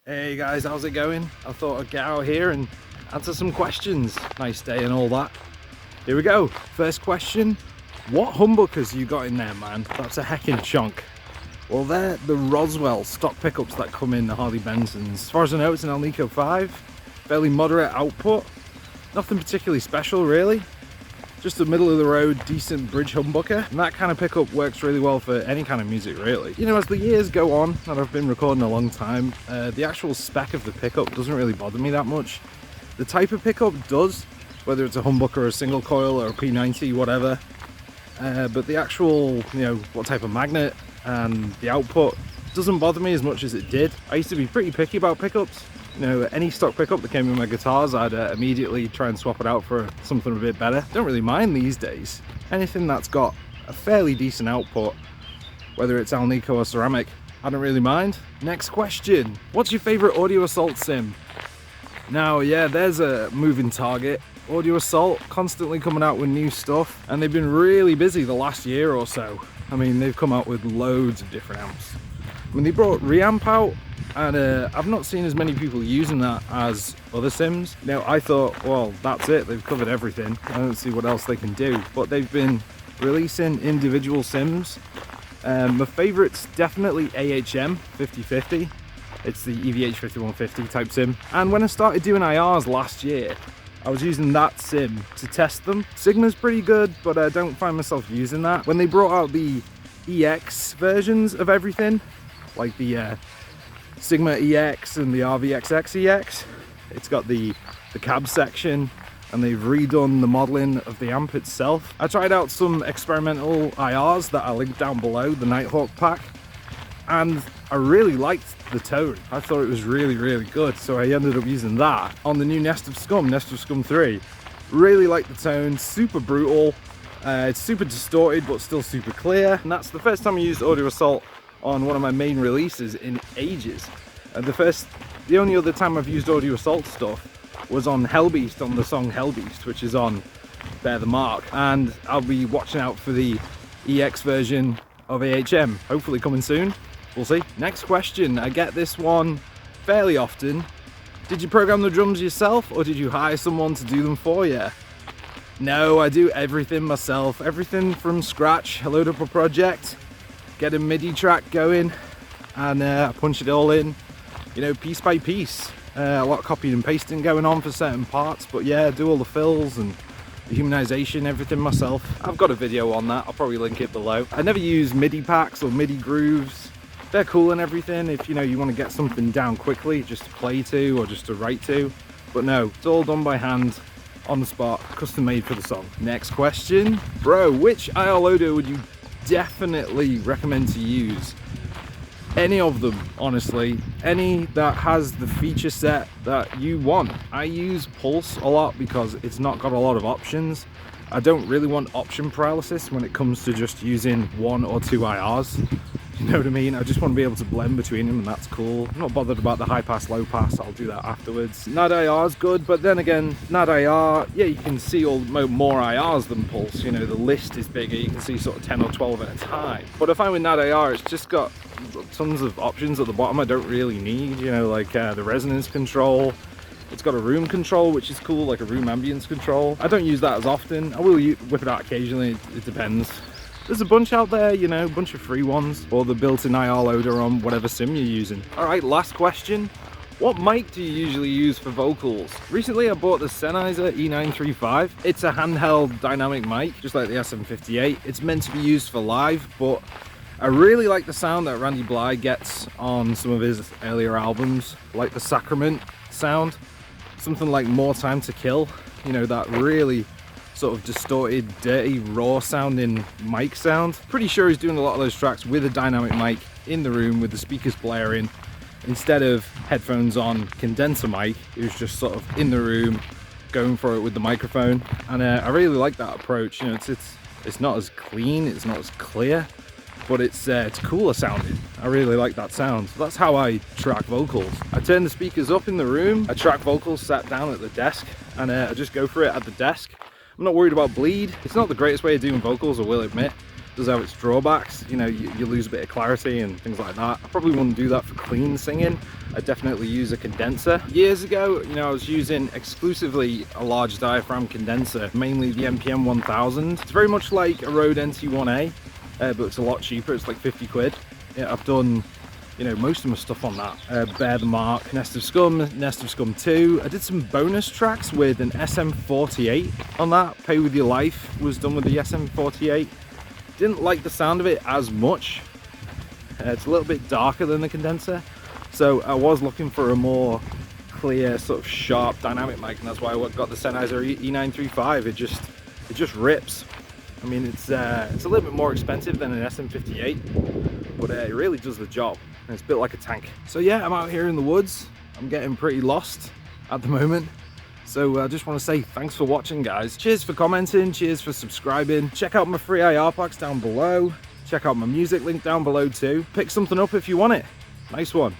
Hey guys, how's it going? I thought I'd get out here and answer some questions. Nice day and all that. Here we go. First question. What humbuckers you got in there, man? That's a heckin' chunk. Well, they're the Roswell stock pickups that come in the Harley-Bensons. As far as I know, it's an Alnico 5. Fairly moderate output. Nothing particularly special, really. Just a middle of the road, decent bridge humbucker. And that kind of pickup works really well for any kind of music, really. You know, as the years go on, and I've been recording a long time, the actual spec of the pickup doesn't really bother me that much. The type of pickup does, whether it's a humbucker or a single coil or a P90, whatever. But the actual, you know, what type of magnet and the output doesn't bother me as much as it did. I used to be pretty picky about pickups. You know, any stock pickup that came in my guitars, I'd immediately try and swap it out for something a bit better. Don't really mind these days. Anything that's got a fairly decent output, whether it's Alnico or ceramic, I don't really mind. Next question. What's your favorite Audio Assault sim? Now, yeah, there's a moving target. Audio Assault constantly coming out with new stuff, and they've been really busy the last year or so. I mean, they've come out with loads of different amps. I mean, they brought reamp out, and I've not seen as many people using that as other sims. Now, I thought, well, that's it, they've covered everything. I don't see what else they can do. But they've been releasing individual sims. My favourite's definitely AHM 5050. It's the EVH 5150 type sim. And when I started doing IRs last year, I was using that sim to test them. Sigma's pretty good, but I don't find myself using that. When they brought out the EX versions of everything, like the Sigma EX and the RVXX EX, it's got the cab section, and they've redone the modeling of the amp itself. I tried out some experimental IRs that I linked down below, the Nighthawk pack, and I really liked the tone. I thought it was really, really good, so I ended up using that on the new Nest of Scum 3. Really like the tone, super brutal. It's super distorted, but still super clear. And that's the first time I used Audio Assault on one of my main releases in ages. And the only other time I've used Audio Assault stuff was on Hellbeast, on the song Hellbeast, which is on Bear the Mark. And I'll be watching out for the EX version of AHM, hopefully coming soon. We'll see. Next question. I get this one fairly often. Did you program the drums yourself, or did you hire someone to do them for you? No, I do everything myself. Everything from scratch. I load up a project, get a Midi track going, and I punch it all in, you know, piece by piece. A lot of copying and pasting going on for certain parts, but yeah, I do all the fills and the humanization, everything myself. I've got a video on that, I'll probably link it below. I never use MIDI packs or MIDI grooves. They're cool and everything if, you know, you want to get something down quickly just to play to or just to write to, but no, it's all done by hand, on the spot, custom made for the song. Next question. Bro, which IR loader would you definitely recommend to use? Any of them, honestly. Any that has the feature set that you want. I use Pulse a lot because it's not got a lot of options. I don't really want option paralysis when it comes to just using one or two IRs. You know what I mean? I just want to be able to blend between them, and that's cool. I'm not bothered about the high pass, low pass. I'll do that afterwards. NAD IR is good, but then again, NAD IR, yeah, you can see more IRs than Pulse. You know, the list is bigger. You can see sort of 10 or 12 at a time. But I find with NAD IR, it's just got tons of options at the bottom I don't really need. You know, like the resonance control. It's got a room control, which is cool, like a room ambience control. I don't use that as often. I will whip it out occasionally. It depends. There's a bunch out there, you know, a bunch of free ones, or the built-in IR loader on whatever sim you're using. All right, last question. What mic do you usually use for vocals? Recently I bought the Sennheiser E935. It's a handheld dynamic mic, just like the SM58. It's meant to be used for live, but I really like the sound that Randy Bly gets on some of his earlier albums, like the Sacrament sound, something like More Time to Kill, you know, that really sort of distorted, dirty, raw sounding mic sound. Pretty sure he's doing a lot of those tracks with a dynamic mic in the room with the speakers blaring. Instead of headphones on, condenser mic, he was just sort of in the room going for it with the microphone. And I really like that approach. You know, it's not as clean, it's not as clear, but it's cooler sounding. I really like that sound. So that's how I track vocals. I turn the speakers up in the room, I track vocals sat down at the desk, and I just go for it at the desk. I'm not worried about bleed. It's not the greatest way of doing vocals, I will admit. does have its drawbacks. You know, you lose a bit of clarity and things like that. I probably wouldn't do that for clean singing. I definitely use a condenser. Years ago, you know, I was using exclusively a large diaphragm condenser, mainly the MPM 1000. It's very much like a Rode NT1A, but it's a lot cheaper. It's like 50 quid. Yeah, I've done, you know, most of my stuff on that. Bear the Mark, Nest of Scum 2. I did some bonus tracks with an SM48 on that. Pay With Your Life was done with the SM48. Didn't like the sound of it as much. It's a little bit darker than the condenser. So I was looking for a more clear, sort of sharp dynamic mic, and that's why I got the Sennheiser E935. It just rips. I mean, it's a little bit more expensive than an SM58, but it really does the job. And it's built like a tank. So yeah, I'm out here in the woods. I'm getting pretty lost at the moment. So I just want to say thanks for watching, guys. Cheers for commenting, cheers for subscribing. Check out my free IR packs down below. Check out my music link down below too. Pick something up if you want it. Nice one.